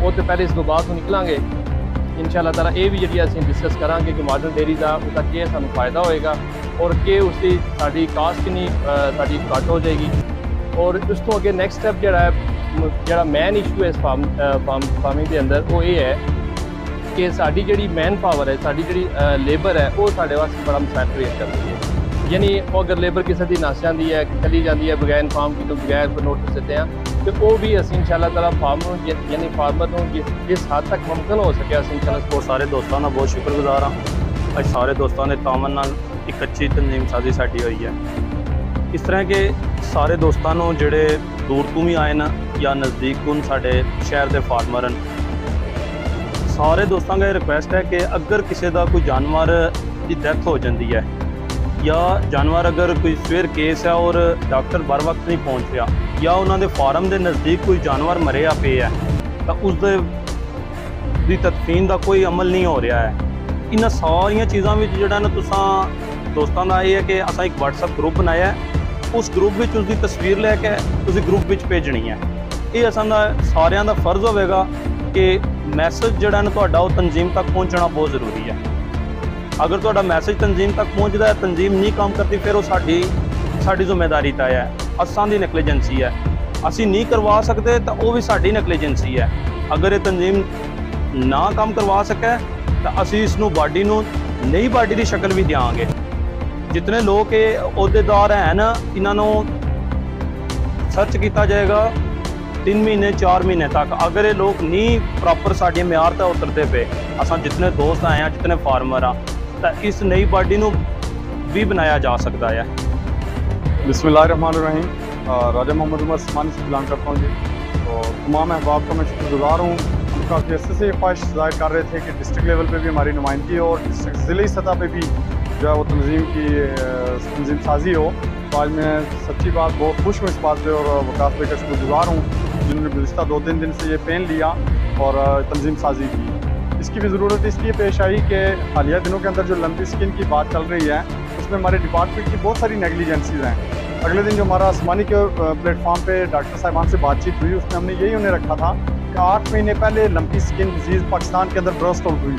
وہ تو پہلے اس کو بات نکلیں گے انشاءاللہ تعالی یہ بھی جڑی اسی ڈسکس کریں گے کہ ماڈرن ڈیری دا اس کا کیا سانوں فائدہ ہوئے گا اور کہ اس کی ساری کاسٹ کنی ساری گھٹ ہو جائے گی. اور اس تو اگے نیکسٹ سٹیپ جڑا مین ایشو ہے اس فارمنگ کے اندر وہ یہ ہے کہ ساری جڑی مین پاور ہے ساری جڑی لیبر ہے وہ سارے واسطے بڑا مسائل کریٹ کر رہی ہے. یعنی وہ اگر لیبر کسی کی نس جاتی ہے چلی جاتی ہے بغیر انفارم کی تو بغیر کوئی نوٹس دیتے ہیں تو وہ بھی اسی انشاءاللہ تعالیٰ فارمر جس حد تک ممکن ہو سکے اسی انشاءاللہ اور سارے دوستوں کا بہت شکر گزار ہاں. اج سارے دوستوں نے تعاون نال ایک اچھی تنظیم سازی ساڈی ہوئی ہے. اس طرح کے سارے دوستوں کو جڑے دور تو بھی آئے نا یا نزدیک کن ساڈے شہر دے فارمر ہیں سارے دوستوں کا یہ ریکویسٹ ہے کہ اگر کسی دا کوئی جانور کی ڈیتھ ہو جاتی ہے یا جانور اگر کوئی سویر کیس ہے اور ڈاکٹر بر وقت نہیں پہنچ رہا یا انہوں دے فارم دے نزدیک کوئی جانور مریا پے ہے تو اس دی تدفین دا کوئی عمل نہیں ہو رہا ہے. ان ساری چیزاں جڑا نا تساں دوستوں کا یہ ہے کہ اصا ایک واٹس ایپ گروپ بنایا ہے. اس گروپ اس کی تصویر لے کے اسی گروپ بھیجنی ہے. یہ اصل سارے کا فرض ہوئے گا کہ میسج جڑا نا تہاڈا وہ تنظیم تک پہنچنا بہت ضروری ہے. اگر تہاڈا میسج تنظیم تک پہنچتا ہے تنظیم نہیں کام کرتی پھر وہ ساری ذمہ داری طے ہے. اساں دی نیگلیجنسی ہے. اسی نہیں کروا سکتے تو وہ بھی ساری نیگلیجنسی ہے. اگر یہ تنظیم نہ کام کروا سکے تو اسی اس باڈی نو نئی باڈی کی شکل بھی دیاں گے. جتنے لوگ عہدیدار ہیں نا انہوں سرچ کیتا جائے گا 3 مہینے 4 مہینے تک. اگر یہ لوگ نہیں پراپر ساری معیار تے اترتے پے اساں جتنے دوست آئے ہیں جتنے فارمر ہیں تو اس نئی باڈی نو بھی بنایا جا سکتا ہے. بسم اللہ الرحمن الرحیم. راجہ محمد عمر عثمانی سے بلانگ کرتا ہوں جی. تو تمام احباب کا میں شکر گزار ہوں. ہم کافی عرصے سے یہ خواہش ظاہر کر رہے تھے کہ ڈسٹرکٹ لیول پہ بھی ہماری نمائندگی اور ضلعی سطح پہ بھی جو ہے وہ تنظیم سازی ہو. تو آج میں سچی بات بہت خوش ہوں اس بات پہ اور وقاص بھائی کا شکر گزار ہوں جنہوں نے گزشتہ 2-3 دن سے یہ پین لیا اور تنظیم سازی کی. اس کی بھی ضرورت اس لیے پیش آئی کہ حالیہ دنوں کے اندر جو لمپی اسکن کی بات چل رہی ہے اس میں ہمارے ڈپارٹمنٹ کی بہت ساری نیگلیجنسیز ہیں. اگلے دن جو ہمارا آسمانی کے پلیٹ فارم پہ ڈاکٹر صاحبان سے بات چیت ہوئی اس میں ہم نے یہی انہیں رکھا تھا کہ 8 مہینے پہلے لمپی اسکن ڈیزیز پاکستان کے اندر برسٹ آؤٹ ہوئی.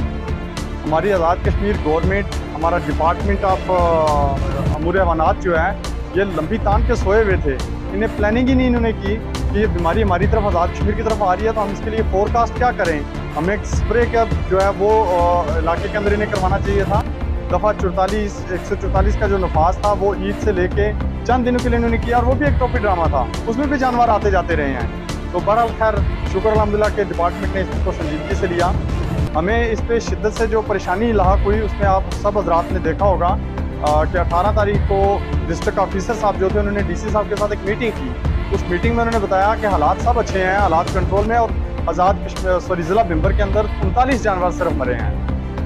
ہماری آزاد کشمیر گورنمنٹ ہمارا ڈپارٹمنٹ آف امور حیوانات جو ہے یہ لمبی تان کے سوئے ہوئے تھے. انہیں پلاننگ ہی نہیں انہوں نے کی کہ یہ بیماری ہماری طرف آزاد کشمیر کی طرف آ رہی ہے تو ہم اس کے لیے فور کاسٹ کیا کریں. ہمیں ایک اسپرے کا جو ہے وہ علاقے کے اندر انہیں کروانا چاہیے تھا. دفعہ 144 کا جو نفاذ تھا وہ عید سے لے کے چند دنوں کے لیے انہوں نے کیا اور وہ بھی ایک ٹوپی ڈرامہ تھا. اس میں بھی جانور آتے جاتے رہے ہیں. تو بہرحال خیر شکر الحمدللہ کہ ڈپارٹمنٹ نے اس کو سنجیدگی سے لیا. ہمیں اس پہ شدت سے جو پریشانی لاحق ہوئی اس میں آپ سب حضرات نے دیکھا ہوگا کہ 18 تاریخ کو ڈسٹرکٹ آفیسر صاحب جو تھے انہوں نے ڈی سی صاحب کے ساتھ ایک میٹنگ کی. اس میٹنگ میں انہوں نے بتایا کہ حالات سب اچھے ہیں, حالات کنٹرول میں, اور آزاد کشمیر ضلع بمبر کے اندر 39 جانور صرف مرے ہیں.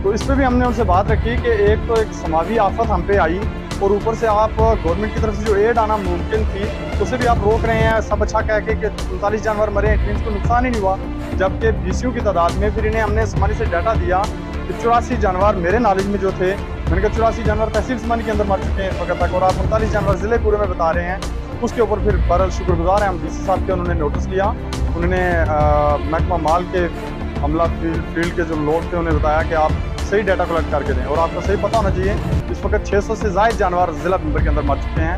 تو اس پہ بھی ہم نے ان سے بات رکھی کہ ایک تو ایک سماوی آفت ہم پہ آئی اور اوپر سے آپ گورنمنٹ کی طرف سے جو ایڈ آنا ممکن تھی اسے بھی آپ روک رہے ہیں. سب اچھا کہہ کے کہ 39 جانور مرے ہیں اٹ مینس کو نقصان ہی نہیں ہوا, جبکہ بی سی کی تعداد میں پھر انہیں ہم نے سمانی سے ڈیٹا دیا کہ 84 جانور میرے نالج میں جو تھے میں نے کہا 84 جانور تحصیل سمانی کے اندر مر چکے ہیں اس وقت تک اور آپ 39 جانور ضلع پورے میں بتا رہے ہیں. اس کے اوپر پھر بہرحال شکر گزار ہیں ہم ڈی سی صاحب کے. انہوں نے نوٹس لیا, انہوں نے محکمہ مال کے عملہ فیلڈ کے جو لوگ تھے انہیں بتایا کہ آپ صحیح ڈیٹا کلیکٹ کر کے دیں. اور آپ کو صحیح پتہ ہونا چاہیے اس وقت 600 سے زائد جانور ضلع بمبر کے اندر مر چکے ہیں.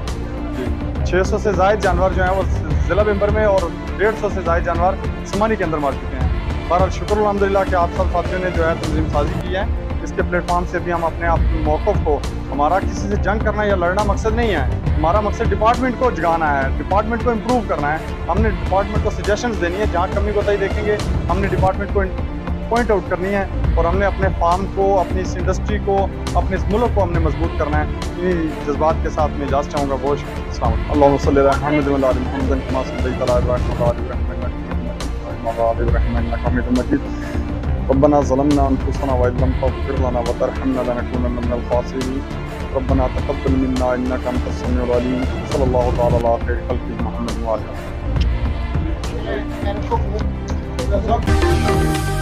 600 سے زائد جانور جو ہیں وہ ضلع بمبر میں اور 150 سے زائد جانور سمانی کے اندر مر چکے ہیں. بہرحال شکر الحمدللہ کہ آپ سب ساتھیوں نے جو ہے تنظیم سازی کی ہے. اس کے پلیٹ فارم سے بھی ہم اپنے آپ موقف کو, ہمارا کسی سے جنگ کرنا یا لڑنا مقصد نہیں ہے, ہمارا مقصد ڈپارٹمنٹ کو جگانا ہے, ڈپارٹمنٹ کو امپروو کرنا ہے. ہم نے ڈپارٹمنٹ کو سجیشنز دینی ہے, جہاں کمی کوتاہی دیکھیں گے ہم نے ڈپارٹمنٹ کو پوائنٹ آؤٹ کرنی ہے اور ہم نے اپنے فارم کو, اپنی اس انڈسٹری کو, اپنے اس ملک کو ہم نے مضبوط کرنا ہے. انہی جذبات کے ساتھ میں اجازت چاہوں گا. بہت السلام علیکم. اللہم صلی علی محمد و علی محمد کما صلیت علی ابراہیم و علی ابراہیم انک حمید مجید. ربنا ظلمنا انفسنا وان لم تغفر لنا وترحمنا لنكونن من الخاسرين. ربنا تقبل منا انك انت السميع العليم. صلی اللہ تعالی علی خیر خلقہ محمد و علی آلہ.